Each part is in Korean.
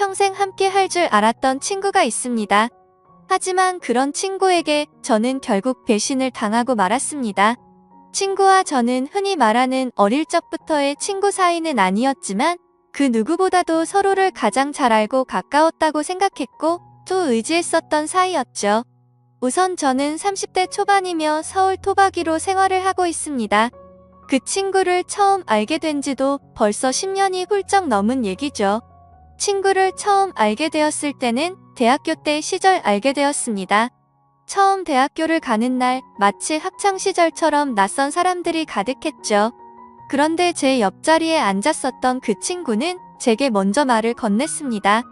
평생 함께 할 줄 알았던 친구가 있습니다. 하지만 그런 친구에게 저는 결국 배신을 당하고 말았습니다. 친구와 저는 흔히 말하는 어릴 적부터의 친구 사이는 아니었지만 그 누구보다도 서로를 가장 잘 알고 가까웠다고 생각했고 또 의지했었던 사이였죠. 우선 저는 30대 초반이며 서울 토박이로 생활을 하고 있습니다. 그 친구를 처음 알게 된 지도 벌써 10년이 훌쩍 넘은 얘기죠. 친구를 처음 알게 되었을 때는 대학교 때 시절 알게 되었습니다. 처음 대학교를 가는 날 마치 학창시절처럼 낯선 사람들이 가득했죠. 그런데 제 옆자리에 앉았었던 그 친구는 제게 먼저 말을 건넸습니다.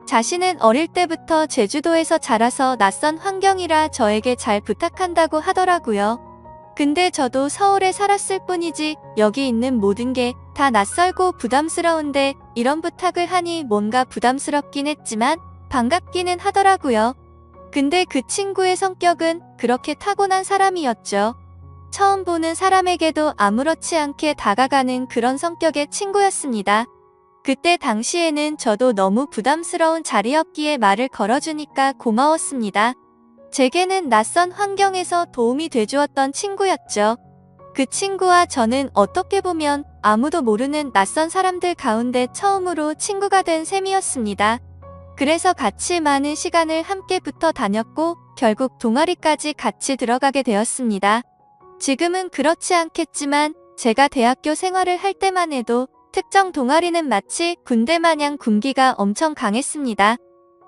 자신은 어릴 때부터 제주도에서 자라서 낯선 환경이라 저에게 잘 부탁한다고 하더라고요. 근데 저도 서울에 살았을 뿐이지 여기 있는 모든 게 다 낯설고 부담스러운데 이런 부탁을 하니 뭔가 부담스럽긴 했지만 반갑기는 하더라고요. 근데 그 친구의 성격은 그렇게 타고난 사람이었죠. 처음 보는 사람에게도 아무렇지 않게 다가가는 그런 성격의 친구였습니다. 그때 당시에는 저도 너무 부담스러운 자리였기에 말을 걸어주니까 고마웠습니다. 제게는 낯선 환경에서 도움이 돼주었던 친구였죠. 그 친구와 저는 어떻게 보면 아무도 모르는 낯선 사람들 가운데 처음으로 친구가 된 셈이었습니다. 그래서 같이 많은 시간을 함께 붙어 다녔고 결국 동아리까지 같이 들어가게 되었습니다. 지금은 그렇지 않겠지만 제가 대학교 생활을 할 때만 해도 특정 동아리는 마치 군대 마냥 군기가 엄청 강했습니다.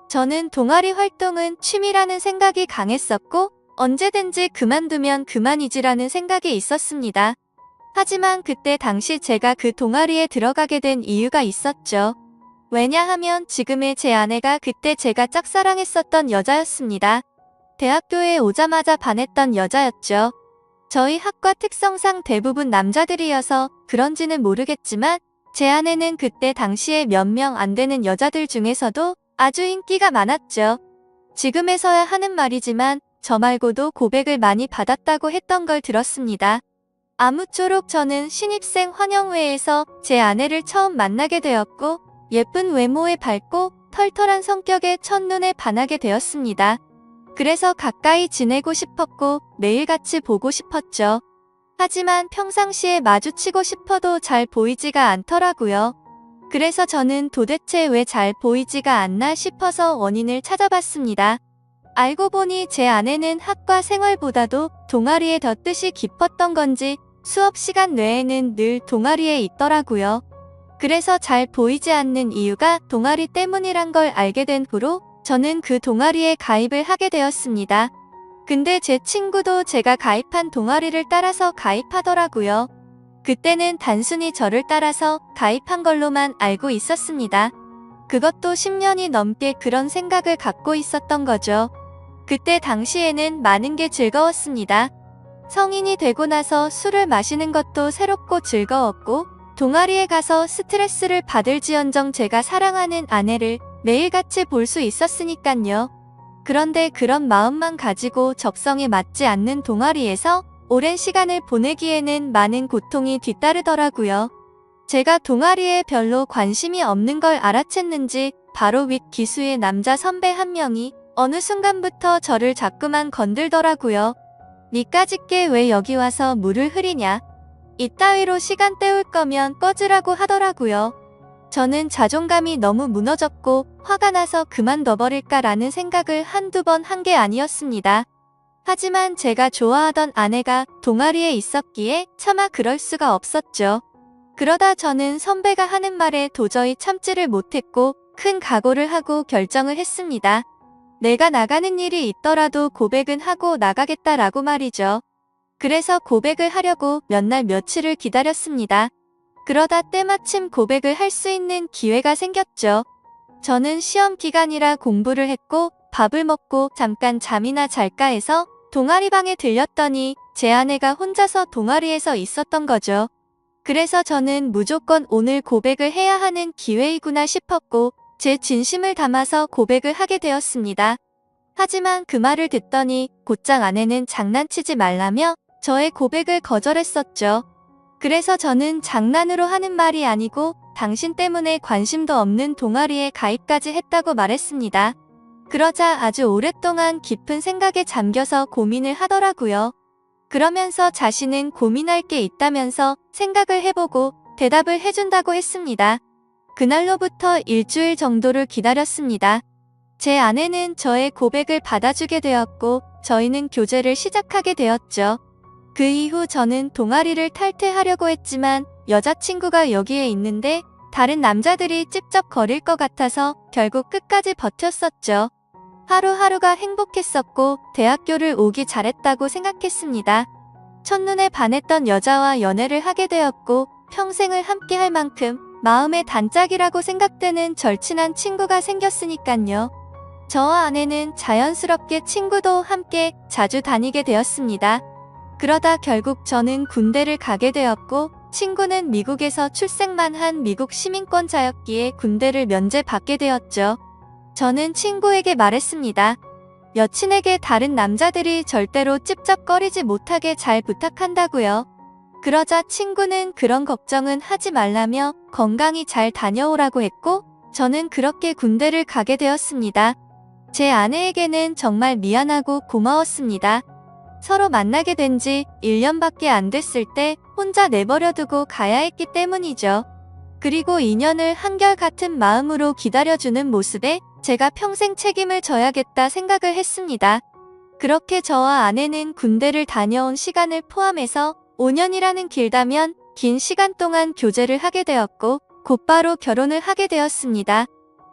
저는 동아리 활동은 취미라는 생각이 강했었고 언제든지 그만두면 그만이지라는 생각이 있었습니다. 하지만 그때 당시 제가 그 동아리에 들어가게 된 이유가 있었죠. 왜냐하면 지금의 제 아내가 그때 제가 짝사랑했었던 여자였습니다. 대학교에 오자마자 반했던 여자였죠. 저희 학과 특성상 대부분 남자들이어서 그런지는 모르겠지만 제 아내는 그때 당시에 몇 명 안 되는 여자들 중에서도 아주 인기가 많았죠. 지금에서야 하는 말이지만 저 말고도 고백을 많이 받았다고 했던 걸 들었습니다. 아무쪼록 저는 신입생 환영회에서 제 아내를 처음 만나게 되었고 예쁜 외모에 밝고 털털한 성격에 첫눈에 반하게 되었습니다. 그래서 가까이 지내고 싶었고 매일 같이 보고 싶었죠. 하지만 평상시에 마주치고 싶어도 잘 보이지가 않더라고요. 그래서 저는 도대체 왜 잘 보이지가 않나 싶어서 원인을 찾아봤습니다. 알고 보니 제 아내는 학과 생활보다도 동아리에 더 뜻이 깊었던 건지 수업 시간 외에는 늘 동아리에 있더라고요. 그래서 잘 보이지 않는 이유가 동아리 때문이란 걸 알게 된 후로 저는 그 동아리에 가입을 하게 되었습니다. 근데 제 친구도 제가 가입한 동아리를 따라서 가입하더라고요. 그때는 단순히 저를 따라서 가입한 걸로만 알고 있었습니다. 그것도 10년이 넘게 그런 생각을 갖고 있었던 거죠. 그때 당시에는 많은 게 즐거웠습니다. 성인이 되고 나서 술을 마시는 것도 새롭고 즐거웠고 동아리에 가서 스트레스를 받을지언정 제가 사랑하는 아내를 매일같이 볼 수 있었으니깐요. 그런데 그런 마음만 가지고 적성에 맞지 않는 동아리에서 오랜 시간을 보내기에는 많은 고통이 뒤따르더라고요. 제가 동아리에 별로 관심이 없는 걸 알아챘는지 바로 윗 기수의 남자 선배 한 명이 어느 순간부터 저를 자꾸만 건들더라고요. 니까짓게 왜 여기 와서 물을 흐리냐. 이따위로 시간 때울 거면 꺼지라고 하더라고요. 저는 자존감이 너무 무너졌고 화가 나서 그만둬버릴까라는 생각을 한두 번 한 게 아니었습니다. 하지만 제가 좋아하던 아내가 동아리에 있었기에 차마 그럴 수가 없었죠. 그러다 저는 선배가 하는 말에 도저히 참지를 못했고 큰 각오를 하고 결정을 했습니다. 내가 나가는 일이 있더라도 고백은 하고 나가겠다라고 말이죠. 그래서 고백을 하려고 몇 날 며칠을 기다렸습니다. 그러다 때마침 고백을 할 수 있는 기회가 생겼죠. 저는 시험 기간이라 공부를 했고 밥을 먹고 잠깐 잠이나 잘까 해서 동아리방에 들렸더니 제 아내가 혼자서 동아리에서 있었던 거죠. 그래서 저는 무조건 오늘 고백을 해야 하는 기회이구나 싶었고 제 진심을 담아서 고백을 하게 되었습니다. 하지만 그 말을 듣더니 곧장 아내는 장난치지 말라며 저의 고백을 거절했었죠. 그래서 저는 장난으로 하는 말이 아니고 당신 때문에 관심도 없는 동아리에 가입까지 했다고 말했습니다. 그러자 아주 오랫동안 깊은 생각에 잠겨서 고민을 하더라고요. 그러면서 자신은 고민할 게 있다면서 생각을 해보고 대답을 해준다고 했습니다. 그날로부터 일주일 정도를 기다렸습니다. 제 아내는 저의 고백을 받아주게 되었고 저희는 교제를 시작하게 되었죠. 그 이후 저는 동아리를 탈퇴하려고 했지만 여자친구가 여기에 있는데 다른 남자들이 찝쩍거릴 것 같아서 결국 끝까지 버텼었죠. 하루하루가 행복했었고 대학교를 오기 잘했다고 생각했습니다. 첫눈에 반했던 여자와 연애를 하게 되었고 평생을 함께할 만큼 마음의 단짝이라고 생각되는 절친한 친구가 생겼으니깐요. 저와 아내는 자연스럽게 친구도 함께 자주 다니게 되었습니다. 그러다 결국 저는 군대를 가게 되었고 친구는 미국에서 출생만 한 미국 시민권자였기에 군대를 면제받게 되었죠. 저는 친구에게 말했습니다. 여친에게 다른 남자들이 절대로 찝쩍거리지 못하게 잘 부탁한다고요. 그러자 친구는 그런 걱정은 하지 말라며 건강히 잘 다녀오라고 했고 저는 그렇게 군대를 가게 되었습니다. 제 아내에게는 정말 미안하고 고마웠습니다. 서로 만나게 된 지 1년밖에 안 됐을 때 혼자 내버려두고 가야 했기 때문이죠. 그리고 인연을 한결같은 마음으로 기다려주는 모습에 제가 평생 책임을 져야겠다 생각을 했습니다. 그렇게 저와 아내는 군대를 다녀온 시간을 포함해서 5년이라는 길다면 긴 시간 동안 교제를 하게 되었고 곧바로 결혼을 하게 되었습니다.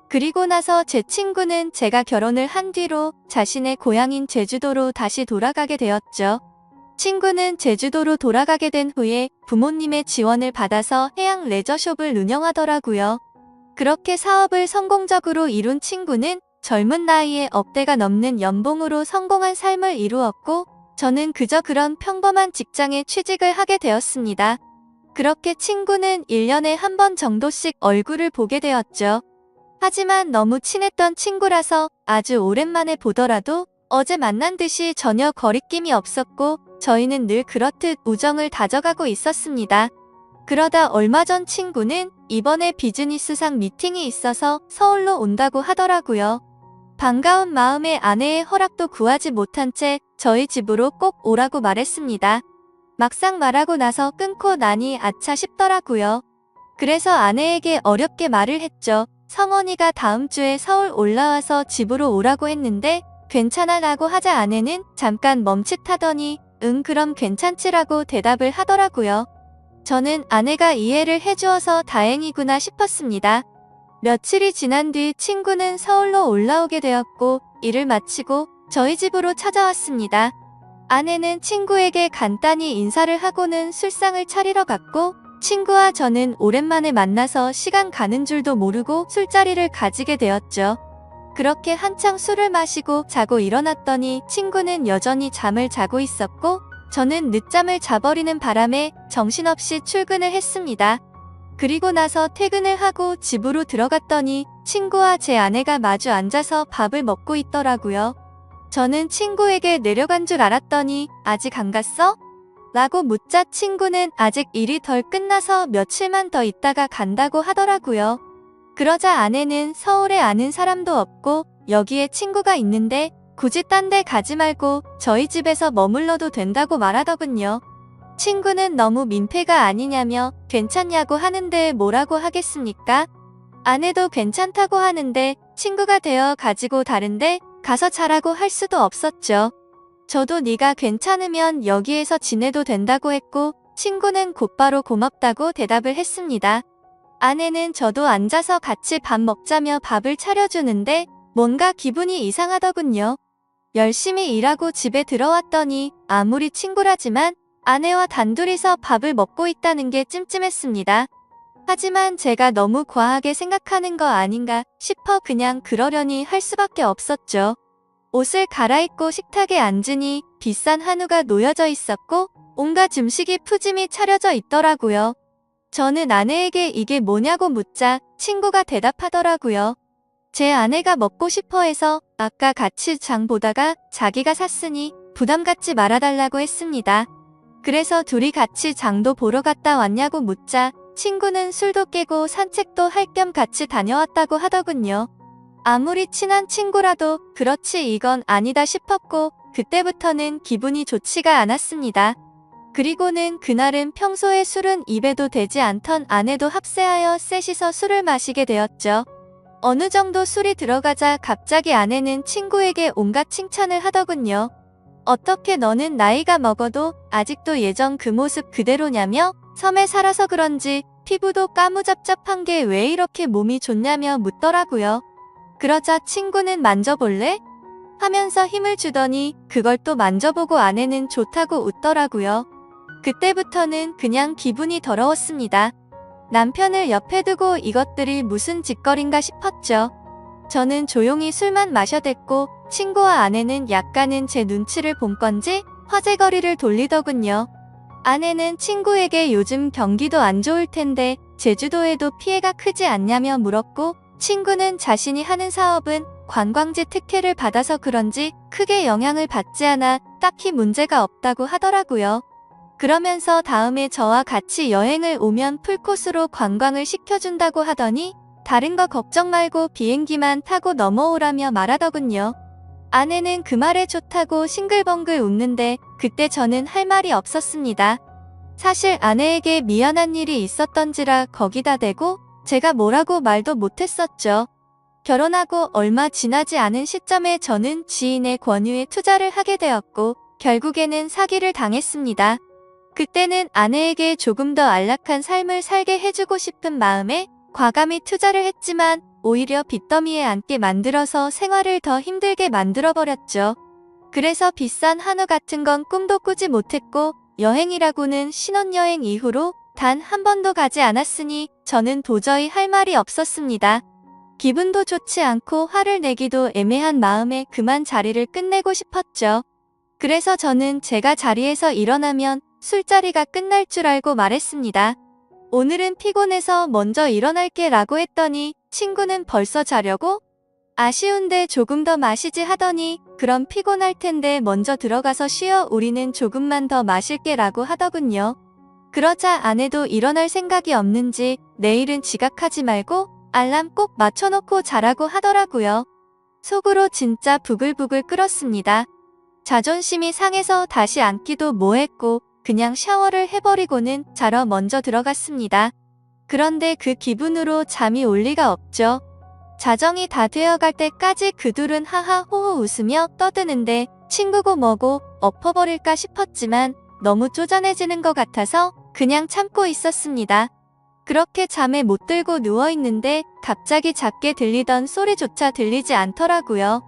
그리고 나서 제 친구는 제가 결혼을 한 뒤로 자신의 고향인 제주도로 다시 돌아가게 되었죠. 친구는 제주도로 돌아가게 된 후에 부모님의 지원을 받아서 해양 레저숍을 운영하더라고요. 그렇게 사업을 성공적으로 이룬 친구는 젊은 나이에 억대가 넘는 연봉으로 성공한 삶을 이루었고 저는 그저 그런 평범한 직장에 취직을 하게 되었습니다. 그렇게 친구는 1년에 한 번 정도씩 얼굴을 보게 되었죠. 하지만 너무 친했던 친구라서 아주 오랜만에 보더라도 어제 만난 듯이 전혀 거리낌이 없었고 저희는 늘 그렇듯 우정을 다져가고 있었습니다. 그러다 얼마 전 친구는 이번에 비즈니스상 미팅이 있어서 서울로 온다고 하더라고요. 반가운 마음에 아내의 허락도 구하지 못한 채 저희 집으로 꼭 오라고 말했습니다. 막상 말하고 나서 끊고 나니 아차 싶더라고요. 그래서 아내에게 어렵게 말을 했죠. 성원이가 다음 주에 서울 올라와서 집으로 오라고 했는데 괜찮아 라고 하자 아내는 잠깐 멈칫하더니 응 그럼 괜찮지라고 대답을 하더라고요. 저는 아내가 이해를 해주어서 다행이구나 싶었습니다. 며칠이 지난 뒤 친구는 서울로 올라오게 되었고 일을 마치고 저희 집으로 찾아왔습니다. 아내는 친구에게 간단히 인사를 하고는 술상을 차리러 갔고 친구와 저는 오랜만에 만나서 시간 가는 줄도 모르고 술자리를 가지게 되었죠. 그렇게 한창 술을 마시고 자고 일어났더니 친구는 여전히 잠을 자고 있었고 저는 늦잠을 자버리는 바람에 정신없이 출근을 했습니다. 그리고 나서 퇴근을 하고 집으로 들어갔더니 친구와 제 아내가 마주 앉아서 밥을 먹고 있더라고요. 저는 친구에게 내려간 줄 알았더니 아직 안 갔어? 라고 묻자 친구는 아직 일이 덜 끝나서 며칠만 더 있다가 간다고 하더라고요. 그러자 아내는 서울에 아는 사람도 없고 여기에 친구가 있는데 굳이 딴 데 가지 말고 저희 집에서 머물러도 된다고 말하더군요. 친구는 너무 민폐가 아니냐며 괜찮냐고 하는데 뭐라고 하겠습니까? 아내도 괜찮다고 하는데 친구가 되어 가지고 다른데 가서 자라고 할 수도 없었죠. 저도 네가 괜찮으면 여기에서 지내도 된다고 했고 친구는 곧바로 고맙다고 대답을 했습니다. 아내는 저도 앉아서 같이 밥 먹자며 밥을 차려주는데 뭔가 기분이 이상하더군요. 열심히 일하고 집에 들어왔더니 아무리 친구라지만 아내와 단둘이서 밥을 먹고 있다는 게 찜찜했습니다. 하지만 제가 너무 과하게 생각하는 거 아닌가 싶어 그냥 그러려니 할 수밖에 없었죠. 옷을 갈아입고 식탁에 앉으니 비싼 한우가 놓여져 있었고 온갖 음식이 푸짐히 차려져 있더라고요. 저는 아내에게 이게 뭐냐고 묻자 친구가 대답하더라고요. 제 아내가 먹고 싶어 해서 아까 같이 장 보다가 자기가 샀으니 부담 갖지 말아달라고 했습니다. 그래서 둘이 같이 장도 보러 갔다 왔냐고 묻자 친구는 술도 깨고 산책도 할 겸 같이 다녀왔다고 하더군요. 아무리 친한 친구라도 그렇지 이건 아니다 싶었고 그때부터는 기분이 좋지가 않았습니다. 그리고는 그날은 평소에 술은 입에도 대지 않던 아내도 합세하여 셋이서 술을 마시게 되었죠. 어느 정도 술이 들어가자 갑자기 아내는 친구에게 온갖 칭찬을 하더군요. 어떻게 너는 나이가 먹어도 아직도 예전 그 모습 그대로냐며 섬에 살아서 그런지 피부도 까무잡잡한 게 왜 이렇게 몸이 좋냐며 묻더라고요. 그러자 친구는 만져볼래? 하면서 힘을 주더니 그걸 또 만져보고 아내는 좋다고 웃더라고요. 그때부터는 그냥 기분이 더러웠습니다. 남편을 옆에 두고 이것들이 무슨 짓거린가 싶었죠. 저는 조용히 술만 마셔댔고 친구와 아내는 약간은 제 눈치를 본 건지 화제거리를 돌리더군요. 아내는 친구에게 요즘 경기도 안 좋을 텐데 제주도에도 피해가 크지 않냐며 물었고 친구는 자신이 하는 사업은 관광지 특혜를 받아서 그런지 크게 영향을 받지 않아 딱히 문제가 없다고 하더라고요. 그러면서 다음에 저와 같이 여행을 오면 풀코스로 관광을 시켜준다고 하더니 다른 거 걱정 말고 비행기만 타고 넘어오라며 말하더군요. 아내는 그 말에 좋다고 싱글벙글 웃는데 그때 저는 할 말이 없었습니다. 사실 아내에게 미안한 일이 있었던지라 거기다 대고 제가 뭐라고 말도 못했었죠. 결혼하고 얼마 지나지 않은 시점에 저는 지인의 권유에 투자를 하게 되었고 결국에는 사기를 당했습니다. 그때는 아내에게 조금 더 안락한 삶을 살게 해주고 싶은 마음에 과감히 투자를 했지만 오히려 빚더미에 앉게 만들어서 생활을 더 힘들게 만들어버렸죠. 그래서 비싼 한우 같은 건 꿈도 꾸지 못했고 여행이라고는 신혼여행 이후로 단 한 번도 가지 않았으니 저는 도저히 할 말이 없었습니다. 기분도 좋지 않고 화를 내기도 애매한 마음에 그만 자리를 끝내고 싶었죠. 그래서 저는 제가 자리에서 일어나면 술자리가 끝날 줄 알고 말했습니다. 오늘은 피곤해서 먼저 일어날게 라고 했더니 친구는 벌써 자려고? 아쉬운데 조금 더 마시지 하더니 그럼 피곤할 텐데 먼저 들어가서 쉬어 우리는 조금만 더 마실게 라고 하더군요. 그러자 아내도 일어날 생각이 없는지 내일은 지각하지 말고 알람 꼭 맞춰놓고 자라고 하더라고요. 속으로 진짜 부글부글 끓었습니다. 자존심이 상해서 다시 앉기도 뭐했고 그냥 샤워를 해버리고는 자러 먼저 들어갔습니다. 그런데 그 기분으로 잠이 올 리가 없죠. 자정이 다 되어갈 때까지 그 둘은 하하호호 웃으며 떠드는데 친구고 뭐고 엎어버릴까 싶었지만 너무 쪼잔해지는 것 같아서 그냥 참고 있었습니다. 그렇게 잠에 못 들고 누워있는데 갑자기 작게 들리던 소리조차 들리지 않더라고요.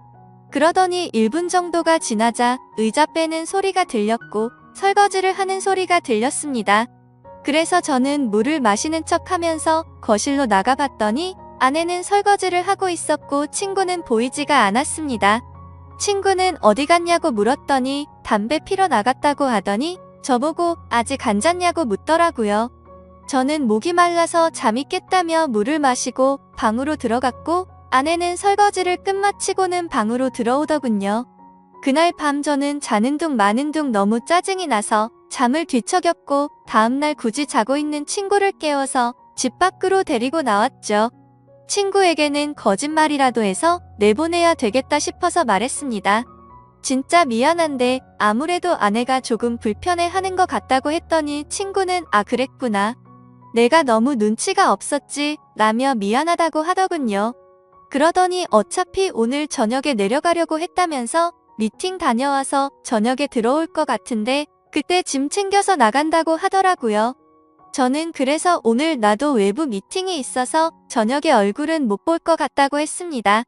그러더니 1분 정도가 지나자 의자 빼는 소리가 들렸고 설거지를 하는 소리가 들렸습니다. 그래서 저는 물을 마시는 척 하면서 거실로 나가봤더니 아내는 설거지를 하고 있었고 친구는 보이지가 않았습니다. 친구는 어디 갔냐고 물었더니 담배 피러 나갔다고 하더니 저보고 아직 안 잤냐고 묻더라고요. 저는 목이 말라서 잠이 깼다며 물을 마시고 방으로 들어갔고 아내는 설거지를 끝마치고는 방으로 들어오더군요. 그날 밤 저는 자는 둥 마는 둥 너무 짜증이 나서 잠을 뒤척였고 다음날 굳이 자고 있는 친구를 깨워서 집 밖으로 데리고 나왔죠. 친구에게는 거짓말이라도 해서 내보내야 되겠다 싶어서 말했습니다. 진짜 미안한데 아무래도 아내가 조금 불편해하는 것 같다고 했더니 친구는 아 그랬구나. 내가 너무 눈치가 없었지 라며 미안하다고 하더군요. 그러더니 어차피 오늘 저녁에 내려가려고 했다면서 미팅 다녀와서 저녁에 들어올 것 같은데 그때 짐 챙겨서 나간다고 하더라고요. 저는 그래서 오늘 나도 외부 미팅이 있어서 저녁에 얼굴은 못 볼 것 같다고 했습니다.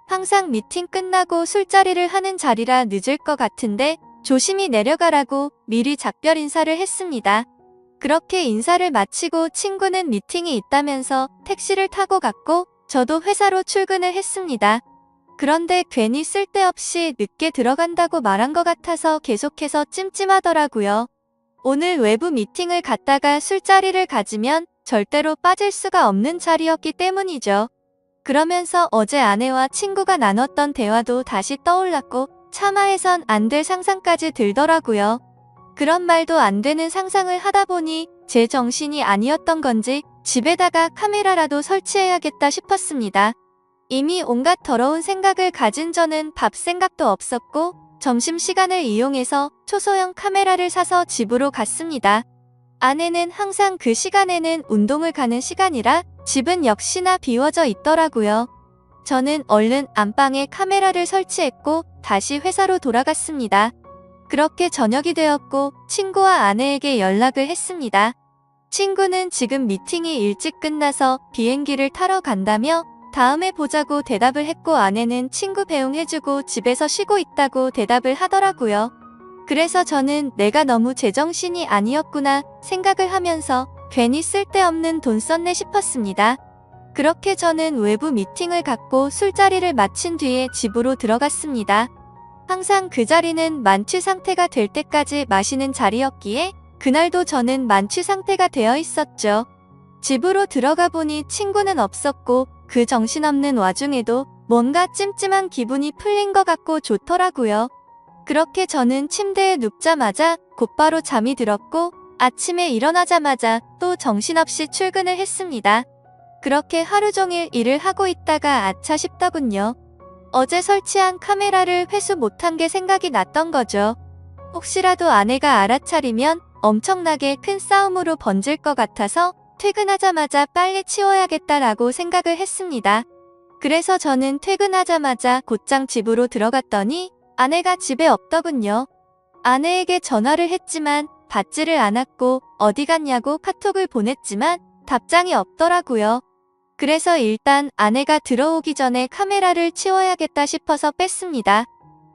항상 미팅 끝나고 술자리를 하는 자리라 늦을 것 같은데 조심히 내려가라고 미리 작별 인사를 했습니다. 그렇게 인사를 마치고 친구는 미팅이 있다면서 택시를 타고 갔고 저도 회사로 출근을 했습니다. 그런데 괜히 쓸데없이 늦게 들어간다고 말한 것 같아서 계속해서 찜찜하더라고요. 오늘 외부 미팅을 갔다가 술자리를 가지면 절대로 빠질 수가 없는 자리였기 때문이죠. 그러면서 어제 아내와 친구가 나눴던 대화도 다시 떠올랐고 차마해선 안 될 상상까지 들더라고요. 그런 말도 안 되는 상상을 하다 보니 제 정신이 아니었던 건지 집에다가 카메라라도 설치해야겠다 싶었습니다. 이미 온갖 더러운 생각을 가진 저는 밥 생각도 없었고 점심시간을 이용해서 초소형 카메라를 사서 집으로 갔습니다. 아내는 항상 그 시간에는 운동을 가는 시간이라 집은 역시나 비워져 있더라고요. 저는 얼른 안방에 카메라를 설치했고 다시 회사로 돌아갔습니다. 그렇게 저녁이 되었고 친구와 아내에게 연락을 했습니다. 친구는 지금 미팅이 일찍 끝나서 비행기를 타러 간다며 다음에 보자고 대답을 했고 아내는 친구 배웅해주고 집에서 쉬고 있다고 대답을 하더라고요. 그래서 저는 내가 너무 제정신이 아니었구나 생각을 하면서 괜히 쓸데없는 돈 썼네 싶었습니다. 그렇게 저는 외부 미팅을 갖고 술자리를 마친 뒤에 집으로 들어갔습니다. 항상 그 자리는 만취 상태가 될 때까지 마시는 자리였기에 그날도 저는 만취 상태가 되어 있었죠. 집으로 들어가 보니 친구는 없었고 그 정신없는 와중에도 뭔가 찜찜한 기분이 풀린 것 같고 좋더라고요. 그렇게 저는 침대에 눕자마자 곧바로 잠이 들었고 아침에 일어나자마자 또 정신없이 출근을 했습니다. 그렇게 하루 종일 일을 하고 있다가 아차 싶더군요. 어제 설치한 카메라를 회수 못한 게 생각이 났던 거죠. 혹시라도 아내가 알아차리면 엄청나게 큰 싸움으로 번질 것 같아서 퇴근하자마자 빨리 치워야겠다라고 생각을 했습니다. 그래서 저는 퇴근하자마자 곧장 집으로 들어갔더니 아내가 집에 없더군요. 아내에게 전화를 했지만 받지를 않았고 어디 갔냐고 카톡을 보냈지만 답장이 없더라고요. 그래서 일단 아내가 들어오기 전에 카메라를 치워야겠다 싶어서 뺐습니다.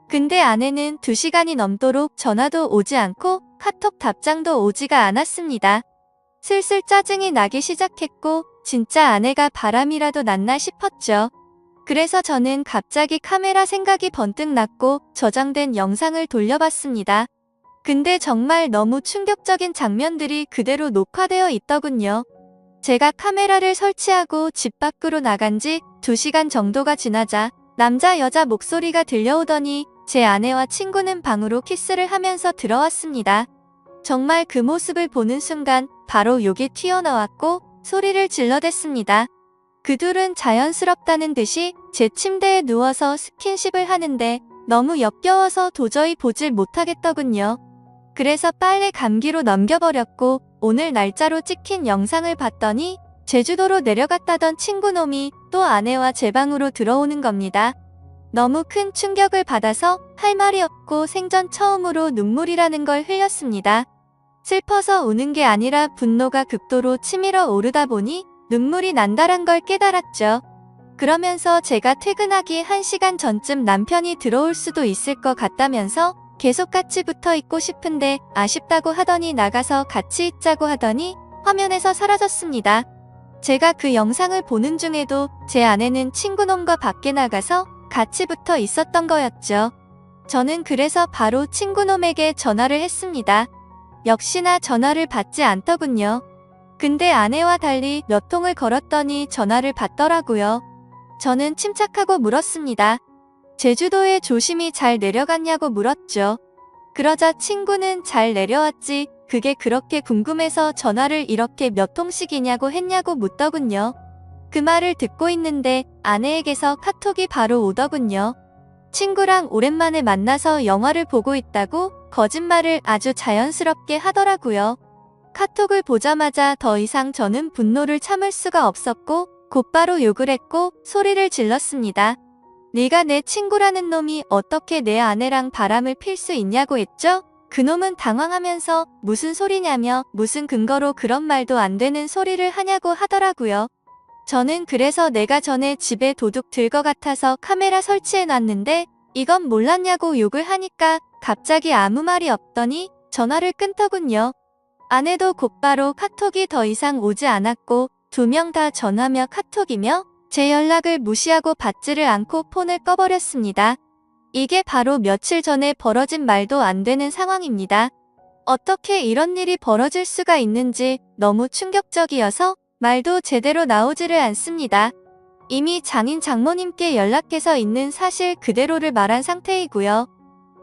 근데 아내는 2시간이 넘도록 전화도 오지 않고 카톡 답장도 오지가 않았습니다. 슬슬 짜증이 나기 시작했고 진짜 아내가 바람이라도 났나 싶었죠. 그래서 저는 갑자기 카메라 생각이 번뜩 났고 저장된 영상을 돌려봤습니다. 근데 정말 너무 충격적인 장면들이 그대로 녹화되어 있더군요. 제가 카메라를 설치하고 집 밖으로 나간 지 2시간 정도가 지나자 남자 여자 목소리가 들려오더니 제 아내와 친구는 방으로 키스를 하면서 들어왔습니다. 정말 그 모습을 보는 순간 바로 욕이 튀어나왔고 소리를 질러댔습니다. 그 둘은 자연스럽다는 듯이 제 침대에 누워서 스킨십을 하는데 너무 역겨워서 도저히 보질 못하겠더군요. 그래서 빨리 감기로 넘겨버렸고 오늘 날짜로 찍힌 영상을 봤더니 제주도로 내려갔다던 친구놈이 또 아내와 제 방으로 들어오는 겁니다. 너무 큰 충격을 받아서 할 말이 없고 생전 처음으로 눈물이라는 걸 흘렸습니다. 슬퍼서 우는 게 아니라 분노가 극도로 치밀어 오르다 보니 눈물이 난다란 걸 깨달았죠. 그러면서 제가 퇴근하기 1시간 전쯤 남편이 들어올 수도 있을 것 같다면서 계속 같이 붙어 있고 싶은데 아쉽다고 하더니 나가서 같이 있자고 하더니 화면에서 사라졌습니다. 제가 그 영상을 보는 중에도 제 아내는 친구놈과 밖에 나가서 같이 붙어 있었던 거였죠. 저는 그래서 바로 친구놈에게 전화를 했습니다. 역시나 전화를 받지 않더군요. 근데 아내와 달리 몇 통을 걸었더니 전화를 받더라고요. 저는 침착하고 물었습니다. 제주도에 조심히 잘 내려갔냐고 물었죠. 그러자 친구는 잘 내려왔지 그게 그렇게 궁금해서 전화를 이렇게 몇 통씩이냐고 했냐고 묻더군요. 그 말을 듣고 있는데 아내에게서 카톡이 바로 오더군요. 친구랑 오랜만에 만나서 영화를 보고 있다고 거짓말을 아주 자연스럽게 하더라고요. 카톡을 보자마자 더 이상 저는 분노를 참을 수가 없었고 곧바로 욕을 했고 소리를 질렀습니다. 네가 내 친구라는 놈이 어떻게 내 아내랑 바람을 필 수 있냐고 했죠? 그놈은 당황하면서 무슨 소리냐며 무슨 근거로 그런 말도 안 되는 소리를 하냐고 하더라고요. 저는 그래서 내가 전에 집에 도둑 들 것 같아서 카메라 설치해놨는데 이건 몰랐냐고 욕을 하니까 갑자기 아무 말이 없더니 전화를 끊더군요. 아내도 곧바로 카톡이 더 이상 오지 않았고 2명 다 전화며 카톡이며 제 연락을 무시하고 받지를 않고 폰을 꺼버렸습니다. 이게 바로 며칠 전에 벌어진 말도 안 되는 상황입니다. 어떻게 이런 일이 벌어질 수가 있는지 너무 충격적이어서 말도 제대로 나오지를 않습니다. 이미 장인 장모님께 연락해서 있는 사실 그대로를 말한 상태이고요.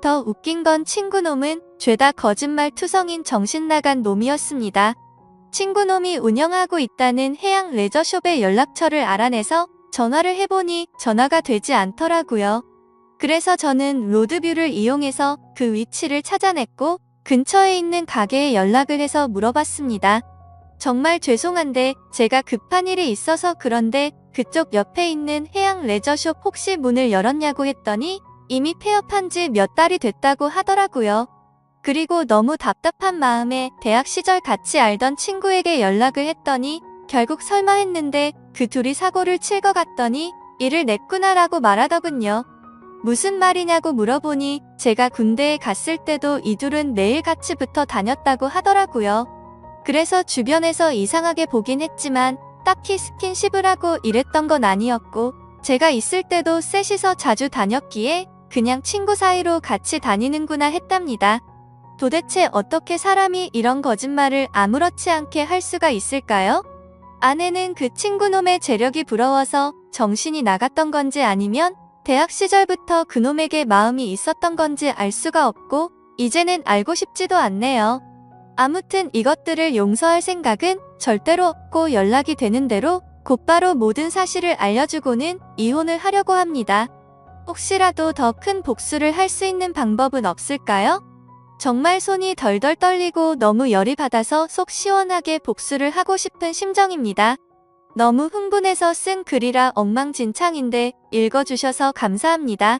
더 웃긴 건 친구놈은 죄다 거짓말 투성인 정신나간 놈이었습니다. 친구놈이 운영하고 있다는 해양 레저숍의 연락처를 알아내서 전화를 해보니 전화가 되지 않더라고요. 그래서 저는 로드뷰를 이용해서 그 위치를 찾아냈고 근처에 있는 가게에 연락을 해서 물어봤습니다. 정말 죄송한데 제가 급한 일이 있어서 그런데 그쪽 옆에 있는 해양 레저숍 혹시 문을 열었냐고 했더니 이미 폐업한 지 몇 달이 됐다고 하더라고요. 그리고 너무 답답한 마음에 대학 시절 같이 알던 친구에게 연락을 했더니 결국 설마 했는데 그 둘이 사고를 칠 것 같더니 일을 냈구나라고 말하더군요. 무슨 말이냐고 물어보니 제가 군대에 갔을 때도 이 둘은 매일 같이 붙어 다녔다고 하더라고요. 그래서 주변에서 이상하게 보긴 했지만 딱히 스킨십을 하고 이랬던 건 아니었고 제가 있을 때도 셋이서 자주 다녔기에 그냥 친구 사이로 같이 다니는구나 했답니다. 도대체 어떻게 사람이 이런 거짓말을 아무렇지 않게 할 수가 있을까요? 아내는 그 친구놈의 재력이 부러워서 정신이 나갔던 건지 아니면 대학 시절부터 그놈에게 마음이 있었던 건지 알 수가 없고 이제는 알고 싶지도 않네요. 아무튼 이것들을 용서할 생각은 절대로 없고 연락이 되는 대로 곧바로 모든 사실을 알려주고는 이혼을 하려고 합니다. 혹시라도 더 큰 복수를 할 수 있는 방법은 없을까요? 정말 손이 덜덜 떨리고 너무 열이 받아서 속 시원하게 복수를 하고 싶은 심정입니다. 너무 흥분해서 쓴 글이라 엉망진창인데 읽어주셔서 감사합니다.